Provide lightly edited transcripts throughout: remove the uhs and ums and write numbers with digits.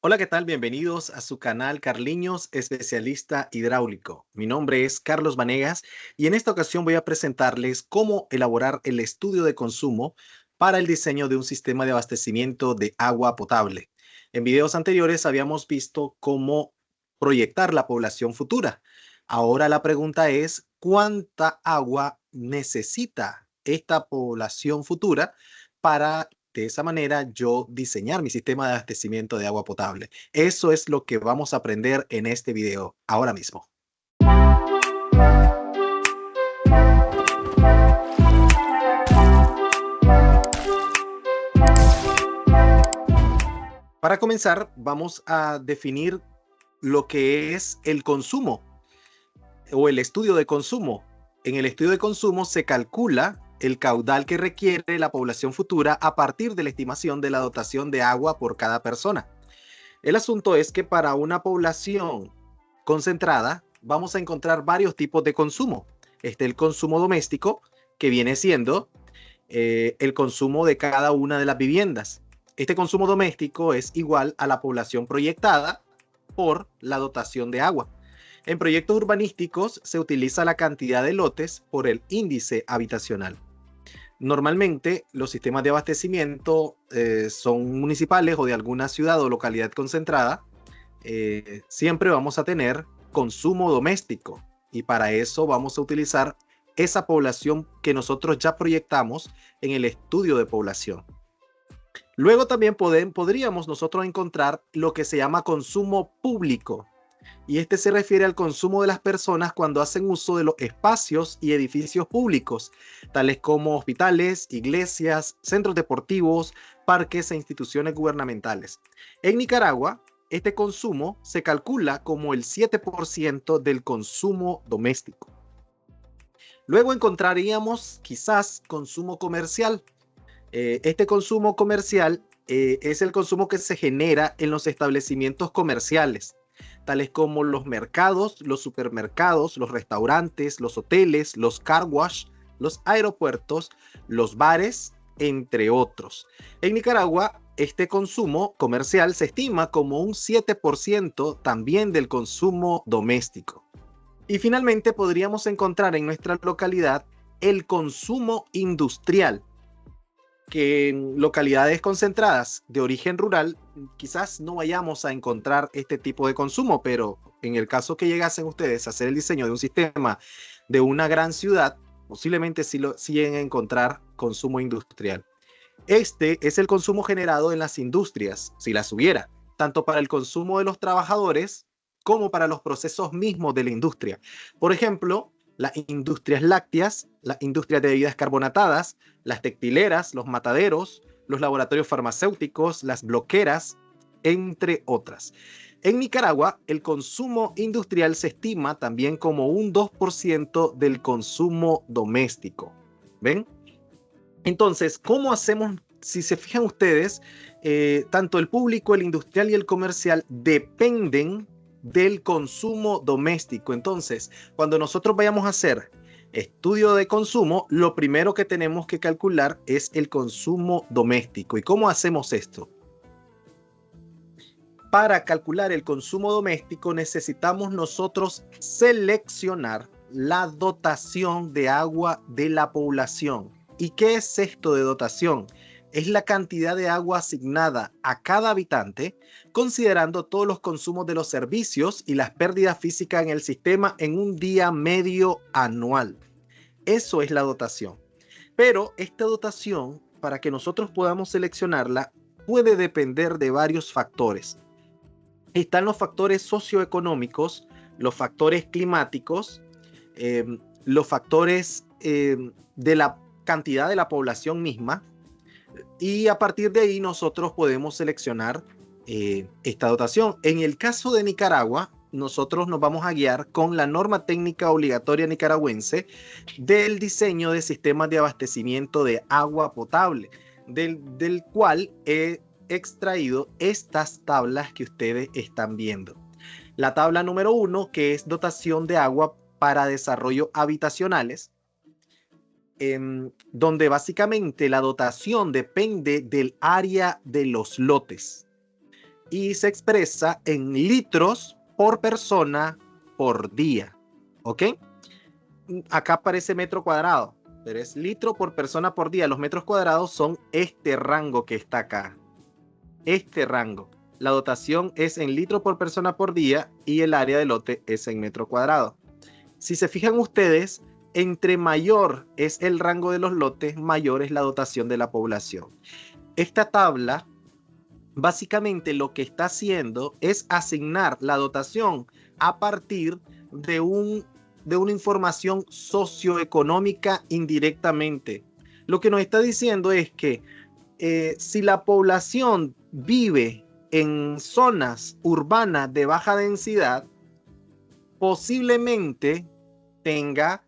Hola, ¿qué tal? Bienvenidos a su canal Carliños, especialista hidráulico. Mi nombre es Carlos Vanegas y en esta ocasión voy a presentarles cómo elaborar el estudio de consumo para el diseño de un sistema de abastecimiento de agua potable. En videos anteriores habíamos visto cómo proyectar la población futura. Ahora la pregunta es, ¿cuánta agua necesita esta población futura para de esa manera yo diseñar mi sistema de abastecimiento de agua potable? Eso es lo que vamos a aprender en este video ahora mismo. Para comenzar, vamos a definir lo que es el consumo o el estudio de consumo. En el estudio de consumo se calcula el caudal que requiere la población futura a partir de la estimación de la dotación de agua por cada persona. El asunto es que para una población concentrada vamos a encontrar varios tipos de consumo. El consumo doméstico, que viene siendo el consumo de cada una de las viviendas. Este consumo doméstico es igual a la población proyectada por la dotación de agua. En proyectos urbanísticos se utiliza la cantidad de lotes por el índice habitacional. Normalmente los sistemas de abastecimiento son municipales o de alguna ciudad o localidad concentrada. Siempre vamos a tener consumo doméstico y para eso vamos a utilizar esa población que nosotros ya proyectamos en el estudio de población. Luego también podríamos nosotros encontrar lo que se llama consumo público, y este se refiere al consumo de las personas cuando hacen uso de los espacios y edificios públicos, tales como hospitales, iglesias, centros deportivos, parques e instituciones gubernamentales. En Nicaragua, este consumo se calcula como el 7% del consumo doméstico. Luego encontraríamos quizás consumo comercial. Este consumo comercial es el consumo que se genera en los establecimientos comerciales, tales como los mercados, los supermercados, los restaurantes, los hoteles, los car wash, los aeropuertos, los bares, entre otros. En Nicaragua, este consumo comercial se estima como un 7% también del consumo doméstico. Y finalmente podríamos encontrar en nuestra localidad el consumo industrial, que en localidades concentradas de origen rural quizás no vayamos a encontrar este tipo de consumo, pero en el caso que llegasen ustedes a hacer el diseño de un sistema de una gran ciudad, posiblemente sí lleguen a encontrar consumo industrial. Este es el consumo generado en las industrias, si las hubiera, tanto para el consumo de los trabajadores como para los procesos mismos de la industria. Por ejemplo, las industrias lácteas, las industrias de bebidas carbonatadas, las textileras, los mataderos, los laboratorios farmacéuticos, las bloqueras, entre otras. En Nicaragua, el consumo industrial se estima también como un 2% del consumo doméstico. ¿Ven? Entonces, ¿cómo hacemos? Si se fijan ustedes, tanto el público, el industrial y el comercial dependen del consumo doméstico. Entonces, cuando nosotros vayamos a hacer estudio de consumo, lo primero que tenemos que calcular es el consumo doméstico. ¿Y cómo hacemos esto? Para calcular el consumo doméstico necesitamos nosotros seleccionar la dotación de agua de la población. ¿Y qué es esto de dotación? Es la cantidad de agua asignada a cada habitante, considerando todos los consumos de los servicios y las pérdidas físicas en el sistema en un día medio anual. Eso es la dotación. Pero esta dotación, para que nosotros podamos seleccionarla, puede depender de varios factores. Están los factores socioeconómicos, los factores climáticos, eh, los factores de la cantidad de la población misma, y a partir de ahí nosotros podemos seleccionar esta dotación. En el caso de Nicaragua, nosotros nos vamos a guiar con la norma técnica obligatoria nicaragüense del diseño de sistemas de abastecimiento de agua potable, del cual he extraído estas tablas que ustedes están viendo. La tabla número 1, que es dotación de agua para desarrollo habitacionales, donde básicamente la dotación depende del área de los lotes. y se expresa en litros por persona por día. ¿Ok? Acá aparece metro cuadrado, pero es litro por persona por día. Los metros cuadrados son este rango que está acá. Este rango. La dotación es en litro por persona por día y el área de lote es en metro cuadrado. Si se fijan ustedes, entre mayor es el rango de los lotes, mayor es la dotación de la población. Esta tabla básicamente lo que está haciendo es asignar la dotación a partir de una información socioeconómica indirectamente. Lo que nos está diciendo es que si la población vive en zonas urbanas de baja densidad, posiblemente tenga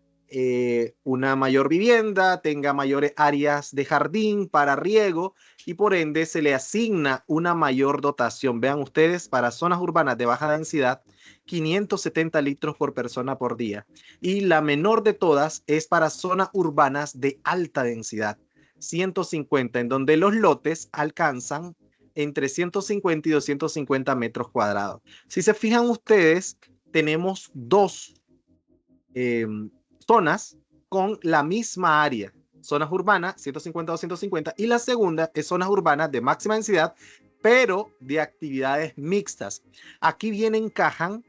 una mayor vivienda, tenga mayores áreas de jardín para riego y por ende se le asigna una mayor dotación. Vean ustedes, para zonas urbanas de baja densidad, 570 litros por persona por día. Y la menor de todas es para zonas urbanas de alta densidad, 150, en donde los lotes alcanzan entre 150 y 250 metros cuadrados. Si se fijan ustedes, tenemos dos zonas con la misma área. Zonas urbanas, 150 a 250, y la segunda es zonas urbanas de máxima densidad, pero de actividades mixtas. Aquí bien encajan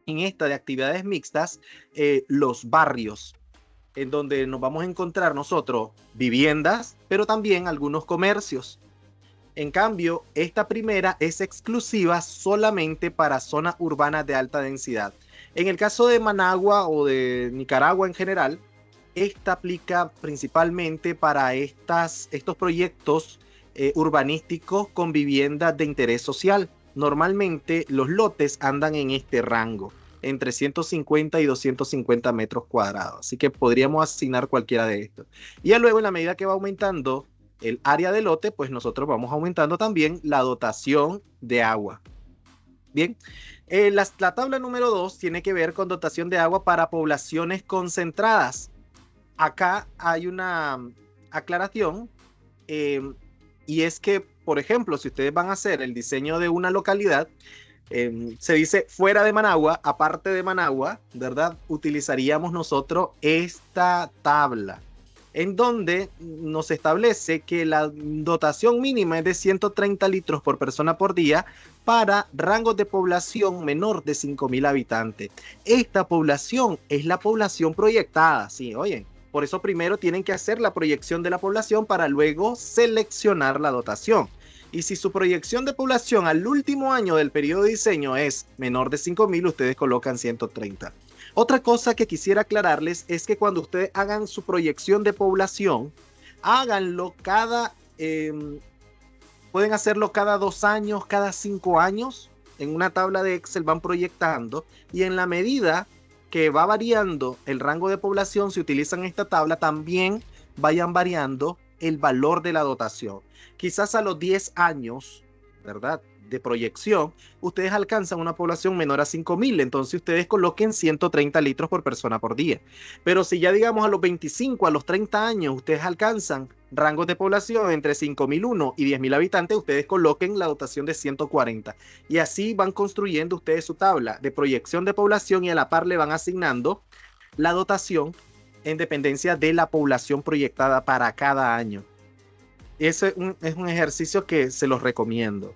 en esta de actividades mixtas los barrios, en donde nos vamos a encontrar nosotros viviendas, pero también algunos comercios. En cambio, esta primera es exclusiva solamente para zonas urbanas de alta densidad. En el caso de Managua o de Nicaragua en general, esta aplica principalmente para estos proyectos urbanísticos con viviendas de interés social. Normalmente los lotes andan en este rango, entre 150 y 250 metros cuadrados. Así que podríamos asignar cualquiera de estos. Y ya luego, en la medida que va aumentando el área de lote, pues nosotros vamos aumentando también la dotación de agua. Bien, la tabla número 2 tiene que ver con dotación de agua para poblaciones concentradas. Acá hay una aclaración y es que, por ejemplo, si ustedes van a hacer el diseño de una localidad, se dice fuera de Managua, aparte de Managua, ¿verdad? Utilizaríamos nosotros esta tabla, en donde nos establece que la dotación mínima es de 130 litros por persona por día para rangos de población menor de 5.000 habitantes. Esta población es la población proyectada, sí, oye. Por eso primero tienen que hacer la proyección de la población para luego seleccionar la dotación. Y si su proyección de población al último año del periodo de diseño es menor de 5.000, ustedes colocan 130. Otra cosa que quisiera aclararles es que cuando ustedes hagan su proyección de población, háganlo pueden hacerlo cada 2 años, cada 5 años. En una tabla de Excel van proyectando y en la medida que va variando el rango de población, si utilizan esta tabla, también vayan variando el valor de la dotación. Quizás a los 10 años, ¿verdad?, de proyección, ustedes alcanzan una población menor a 5.000, entonces ustedes coloquen 130 litros por persona por día. Pero si ya digamos a los 25, a los 30 años, ustedes alcanzan rangos de población entre 5.001 y 10.000 habitantes, ustedes coloquen la dotación de 140. Y así van construyendo ustedes su tabla de proyección de población y a la par le van asignando la dotación en dependencia de la población proyectada para cada año. Ese es un ejercicio que se los recomiendo.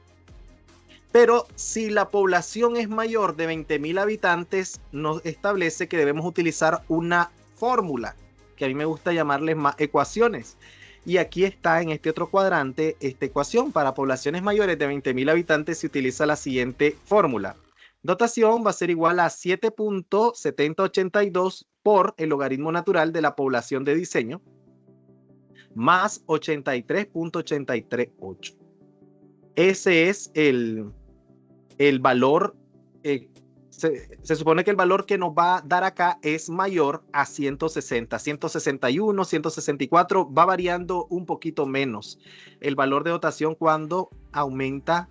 Pero si la población es mayor de 20.000 habitantes, nos establece que debemos utilizar una fórmula, que a mí me gusta llamarles más ecuaciones. Y aquí está en este otro cuadrante esta ecuación. Para poblaciones mayores de 20.000 habitantes se utiliza la siguiente fórmula. Dotación va a ser igual a 7.7082 por el logaritmo natural de la población de diseño más 83.838. Ese es el valor. Se supone que el valor que nos va a dar acá es mayor a 160, 161, 164, va variando un poquito menos el valor de dotación cuando aumenta,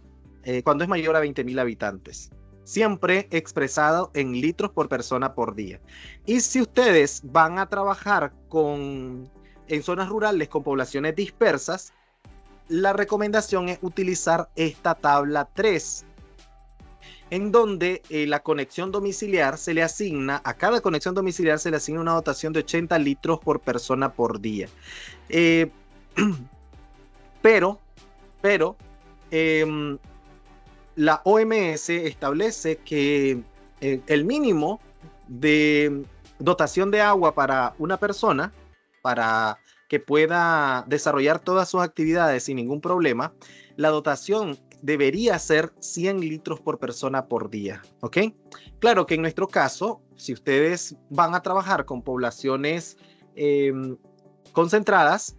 cuando es mayor a 20.000 habitantes. Siempre expresado en litros por persona por día. Y si ustedes van a trabajar en zonas rurales con poblaciones dispersas, la recomendación es utilizar esta tabla 3, en donde la conexión domiciliar se le asigna, a cada conexión domiciliar se le asigna una dotación de 80 litros por persona por día. Pero la OMS establece que el mínimo de dotación de agua para una persona, para que pueda desarrollar todas sus actividades sin ningún problema, la dotación debería ser 100 litros por persona por día, ¿ok? Claro que en nuestro caso, si ustedes van a trabajar con poblaciones concentradas,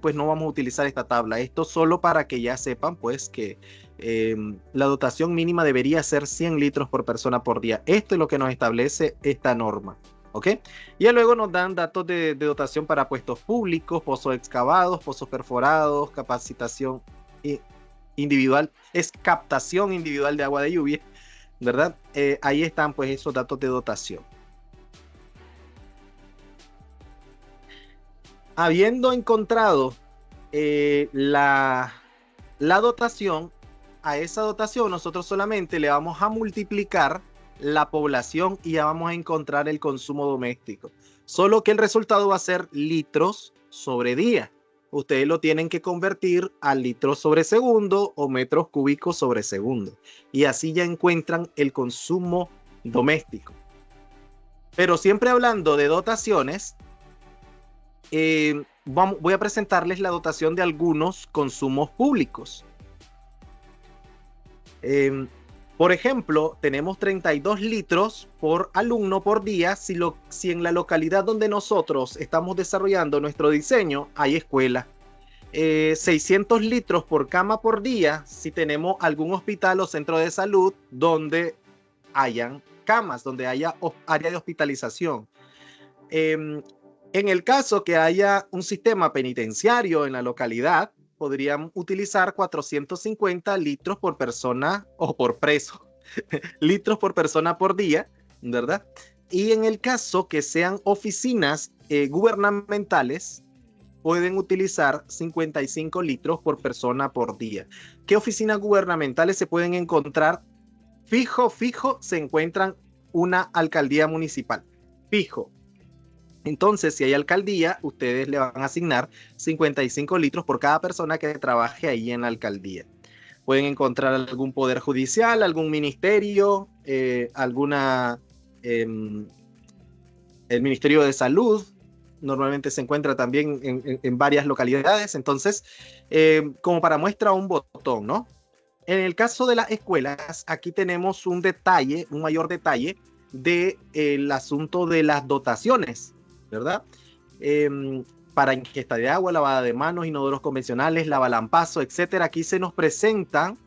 pues no vamos a utilizar esta tabla. Esto solo para que ya sepan, pues, que la dotación mínima debería ser 100 litros por persona por día. Esto es lo que nos establece esta norma, ¿ok? Y luego nos dan datos de dotación para puestos públicos, pozos excavados, pozos perforados, capacitación individual, es captación individual de agua de lluvia, ¿verdad? Ahí están, pues, esos datos de dotación. Habiendo encontrado la dotación, a esa dotación nosotros solamente le vamos a multiplicar la población y ya vamos a encontrar el consumo doméstico. Solo que el resultado va a ser litros sobre día. Ustedes lo tienen que convertir a litros sobre segundo o metros cúbicos sobre segundo. Y así ya encuentran el consumo doméstico. Pero siempre hablando de dotaciones, voy a presentarles la dotación de algunos consumos públicos. Por ejemplo, tenemos 32 litros por alumno por día si en la localidad donde nosotros estamos desarrollando nuestro diseño hay escuela. 600 litros por cama por día si tenemos algún hospital o centro de salud donde hayan camas, donde haya área de hospitalización. En el caso que haya un sistema penitenciario en la localidad, podrían utilizar 450 litros por persona o por preso, litros por persona por día, ¿verdad? Y en el caso que sean oficinas gubernamentales, pueden utilizar 55 litros por persona por día. ¿Qué oficinas gubernamentales se pueden encontrar? Fijo, se encuentran una alcaldía municipal. Fijo. Entonces, si hay alcaldía, ustedes le van a asignar 55 litros por cada persona que trabaje ahí en la alcaldía. Pueden encontrar algún poder judicial, algún ministerio, el Ministerio de Salud. Normalmente se encuentra también en varias localidades. Entonces, como para muestra un botón, ¿no? En el caso de las escuelas, aquí tenemos un detalle, un mayor detalle del asunto de las dotaciones, ¿verdad? Para ingesta de agua, lavada de manos, inodoros convencionales, lavalampazo, etcétera. Aquí se nos presentan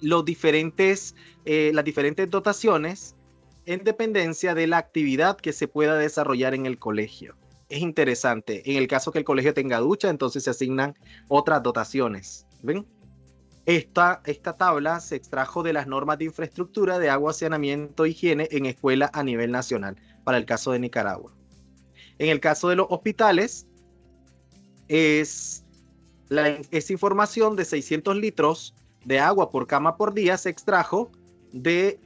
las diferentes dotaciones en dependencia de la actividad que se pueda desarrollar en el colegio. Es interesante. En el caso que el colegio tenga ducha, entonces se asignan otras dotaciones. ¿Ven? Esta tabla se extrajo de las normas de infraestructura de agua, saneamiento e higiene en escuelas a nivel nacional, para el caso de Nicaragua. En el caso de los hospitales, esa información de 600 litros de agua por cama por día se extrajo de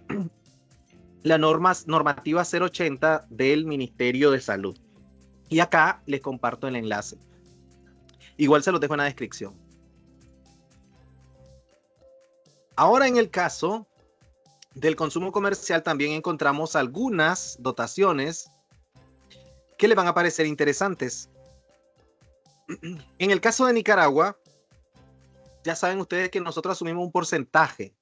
la normativa 080 del Ministerio de Salud. Y acá les comparto el enlace. Igual se los dejo en la descripción. Ahora, en el caso del consumo comercial, también encontramos algunas dotaciones que le van a parecer interesantes. En el caso de Nicaragua, ya saben ustedes que nosotros asumimos un porcentaje.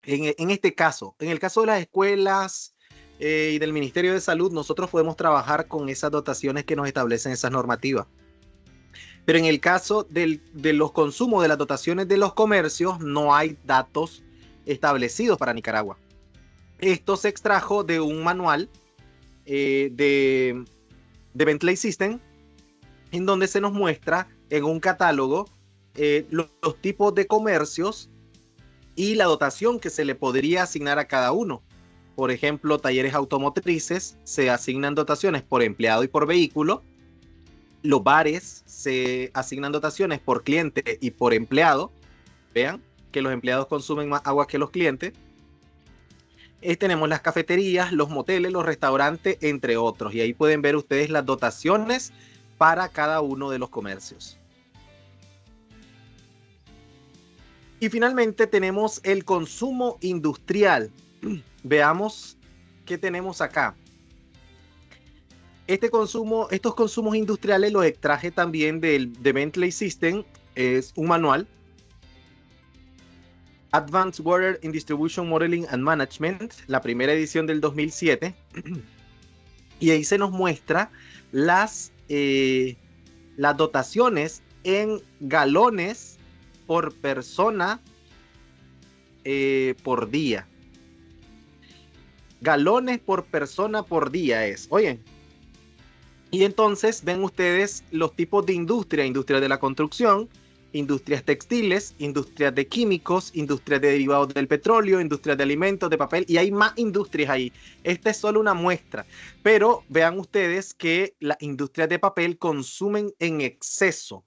En este caso, en el caso de las escuelas y del Ministerio de Salud, nosotros podemos trabajar con esas dotaciones que nos establecen esas normativas. Pero en el caso de los consumos de las dotaciones de los comercios, no hay datos establecidos para Nicaragua. Esto se extrajo de un manual de Bentley System, en donde se nos muestra en un catálogo los tipos de comercios y la dotación que se le podría asignar a cada uno. Por ejemplo, talleres automotrices se asignan dotaciones por empleado y por vehículo. Los bares se asignan dotaciones por cliente y por empleado. Vean que los empleados consumen más agua que los clientes. Tenemos las cafeterías, los moteles, los restaurantes, entre otros. Y ahí pueden ver ustedes las dotaciones para cada uno de los comercios. Y finalmente tenemos el consumo industrial. Veamos qué tenemos acá. Estos consumos industriales los extraje también de Bentley System. Es un manual. Advanced Water in Distribution Modeling and Management, la primera edición del 2007. Y ahí se nos muestra las dotaciones en galones por persona por día. Galones por persona por día es. Oye. Y entonces ven ustedes los tipos de industria de la construcción, industrias textiles, industrias de químicos, industrias de derivados del petróleo, industrias de alimentos, de papel, y hay más industrias ahí. Esta es solo una muestra, pero vean ustedes que las industrias de papel consumen en exceso,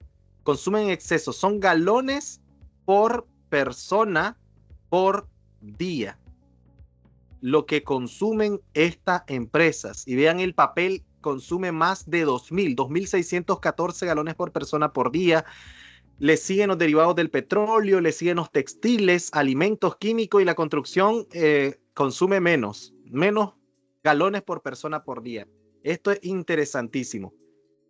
son galones por persona por día, lo que consumen estas empresas. Y vean, el papel consume más de 2.614 galones por persona por día. Le siguen los derivados del petróleo, le siguen los textiles, alimentos químicos, y la construcción consume menos galones por persona por día. Esto es interesantísimo.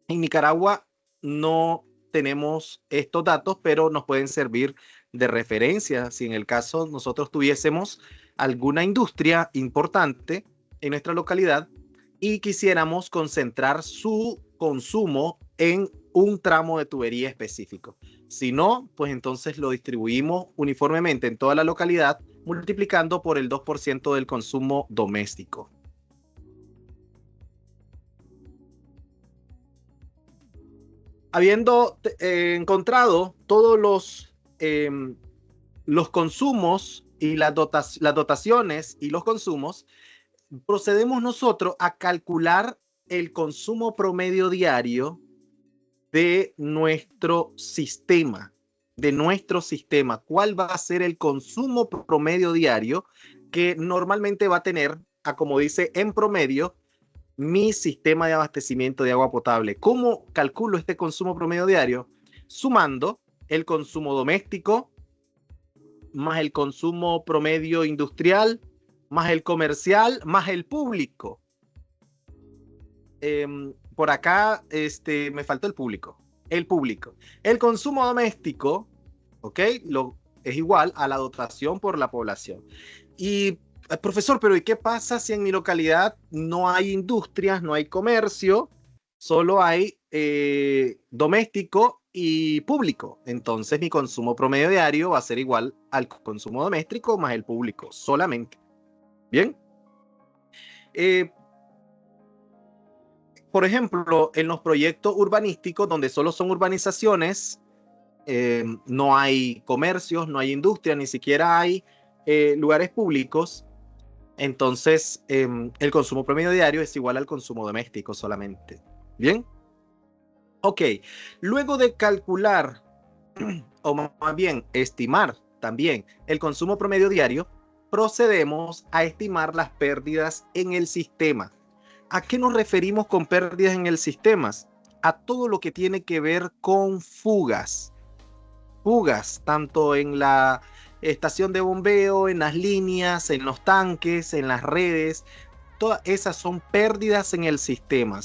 En Nicaragua no tenemos estos datos, pero nos pueden servir de referencia si en el caso nosotros tuviésemos alguna industria importante en nuestra localidad y quisiéramos concentrar su consumo en un tramo de tubería específico. Si no, pues entonces lo distribuimos uniformemente en toda la localidad, multiplicando por el 2% del consumo doméstico. Habiendo encontrado todos los consumos y las dotaciones y los consumos, procedemos nosotros a calcular el consumo promedio diario de nuestro sistema. ¿Cuál va a ser el consumo promedio diario que normalmente va a tener, como dice, en promedio, mi sistema de abastecimiento de agua potable? ¿Cómo calculo este consumo promedio diario? Sumando el consumo doméstico, más el consumo promedio industrial, más el comercial, más el público. Por acá me faltó el público. El consumo doméstico, ¿ok? Es igual a la dotación por la población. Y, profesor, pero ¿y qué pasa si en mi localidad no hay industrias, no hay comercio, solo hay doméstico y público? Entonces mi consumo promedio diario va a ser igual al consumo doméstico más el público solamente. Bien. Por ejemplo, en los proyectos urbanísticos donde solo son urbanizaciones, no hay comercios, no hay industria, ni siquiera hay lugares públicos, entonces el consumo promedio diario es igual al consumo doméstico solamente. Bien. Ok, luego de calcular, o más bien estimar también el consumo promedio diario, procedemos a estimar las pérdidas en el sistema. ¿A qué nos referimos con pérdidas en el sistema? A todo lo que tiene que ver con fugas. Fugas, tanto en la estación de bombeo, en las líneas, en los tanques, en las redes. Todas esas son pérdidas en el sistema.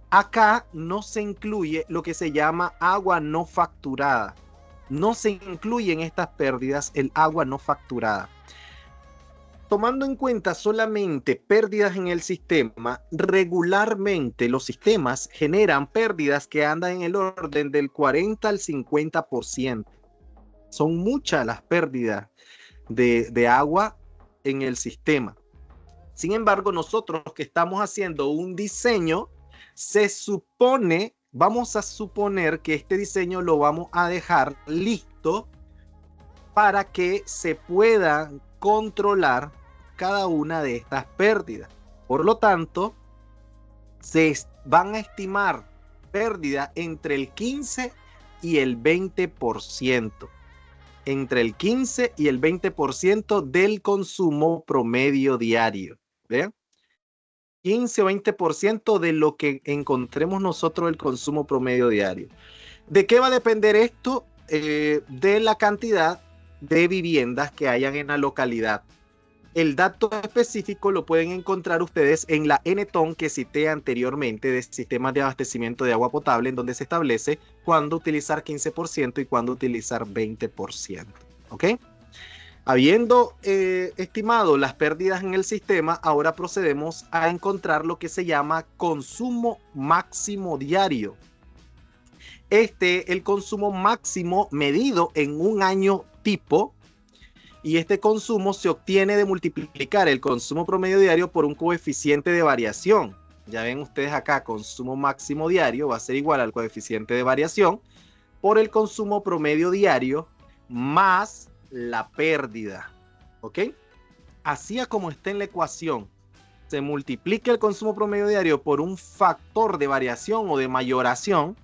Acá no se incluye lo que se llama agua no facturada. No se incluye en estas pérdidas el agua no facturada. Tomando en cuenta solamente pérdidas en el sistema, regularmente los sistemas generan pérdidas que andan en el orden del 40 al 50%. Son muchas las pérdidas de agua en el sistema. Sin embargo, nosotros que estamos haciendo un diseño, vamos a suponer que este diseño lo vamos a dejar listo para que se pueda controlar cada una de estas pérdidas. Por lo tanto, se van a estimar pérdida entre el 15 y el 20%. Entre el 15 y el 20% del consumo promedio diario. ¿Vean? 15 o 20% de lo que encontremos nosotros el consumo promedio diario. ¿De qué va a depender esto? De la cantidad de viviendas que hayan en la localidad. El dato específico lo pueden encontrar ustedes en la NTON que cité anteriormente de sistemas de abastecimiento de agua potable, en donde se establece cuándo utilizar 15% y cuándo utilizar 20%. ¿Ok? Habiendo estimado las pérdidas en el sistema, ahora procedemos a encontrar lo que se llama consumo máximo diario. El consumo máximo medido en un año tipo, y este consumo se obtiene de multiplicar el consumo promedio diario por un coeficiente de variación. Ya ven ustedes acá, consumo máximo diario va a ser igual al coeficiente de variación por el consumo promedio diario más la pérdida. ¿Ok? Así como está en la ecuación, se multiplica el consumo promedio diario por un factor de variación o de mayoración,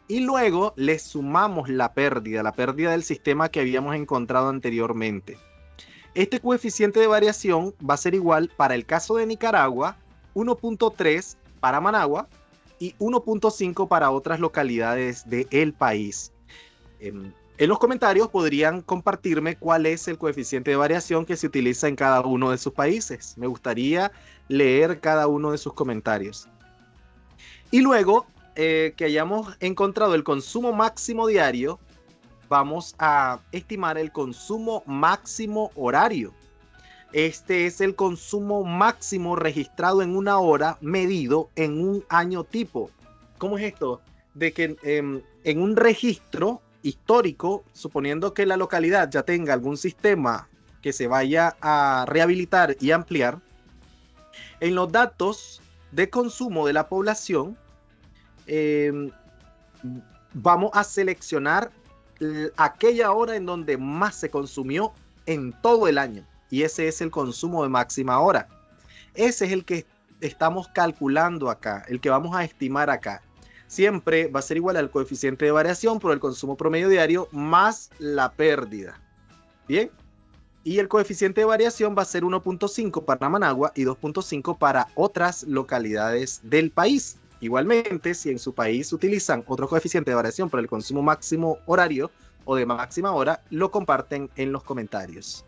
y luego le sumamos la pérdida del sistema que habíamos encontrado anteriormente. Este coeficiente de variación va a ser igual para el caso de Nicaragua, 1.3 para Managua y 1.5 para otras localidades del país. En los comentarios podrían compartirme cuál es el coeficiente de variación que se utiliza en cada uno de sus países. Me gustaría leer cada uno de sus comentarios. Y luego que hayamos encontrado el consumo máximo diario, vamos a estimar el consumo máximo horario. Este es el consumo máximo registrado en una hora medido en un año tipo. ¿Cómo es esto? De que en un registro histórico, suponiendo que la localidad ya tenga algún sistema que se vaya a rehabilitar y ampliar, en los datos de consumo de la población, vamos a seleccionar aquella hora en donde más se consumió en todo el año, y ese es el consumo de máxima hora. Ese es el que estamos calculando acá, el que vamos a estimar acá. Siempre va a ser igual al coeficiente de variación por el consumo promedio diario más la pérdida. Bien, y el coeficiente de variación va a ser 1.5 para Managua y 2.5 para otras localidades del país. Igualmente, si en su país utilizan otro coeficiente de variación para el consumo máximo horario o de máxima hora, lo comparten en los comentarios.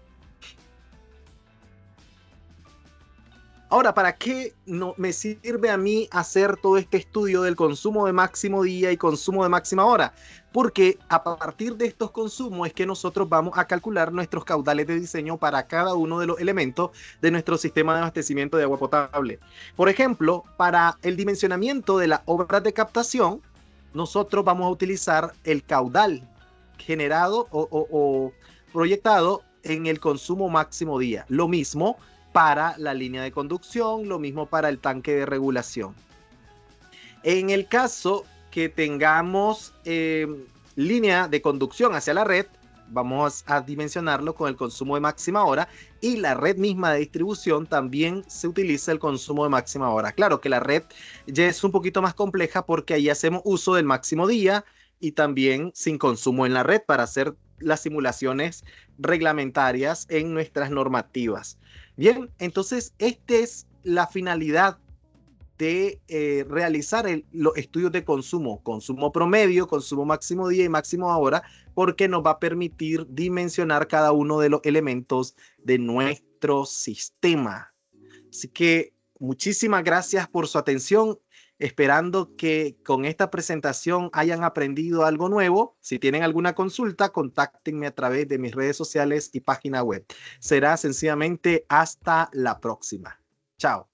Ahora, ¿para qué no me sirve a mí hacer todo este estudio del consumo de máximo día y consumo de máxima hora? Porque a partir de estos consumos es que nosotros vamos a calcular nuestros caudales de diseño para cada uno de los elementos de nuestro sistema de abastecimiento de agua potable. Por ejemplo, para el dimensionamiento de las obras de captación, nosotros vamos a utilizar el caudal generado o proyectado en el consumo máximo día. Lo mismo para la línea de conducción, lo mismo para el tanque de regulación. En el caso que tengamos línea de conducción hacia la red, vamos a dimensionarlo con el consumo de máxima hora, y la red misma de distribución también se utiliza el consumo de máxima hora. Claro que la red ya es un poquito más compleja porque ahí hacemos uso del máximo día y también sin consumo en la red para hacer las simulaciones reglamentarias en nuestras normativas. Bien, entonces esta es la finalidad de realizar los estudios de consumo promedio, consumo máximo día y máximo hora, porque nos va a permitir dimensionar cada uno de los elementos de nuestro sistema. Así que muchísimas gracias por su atención, esperando que con esta presentación hayan aprendido algo nuevo. Si tienen alguna consulta, contáctenme a través de mis redes sociales y página web. Será sencillamente hasta la próxima. Chao.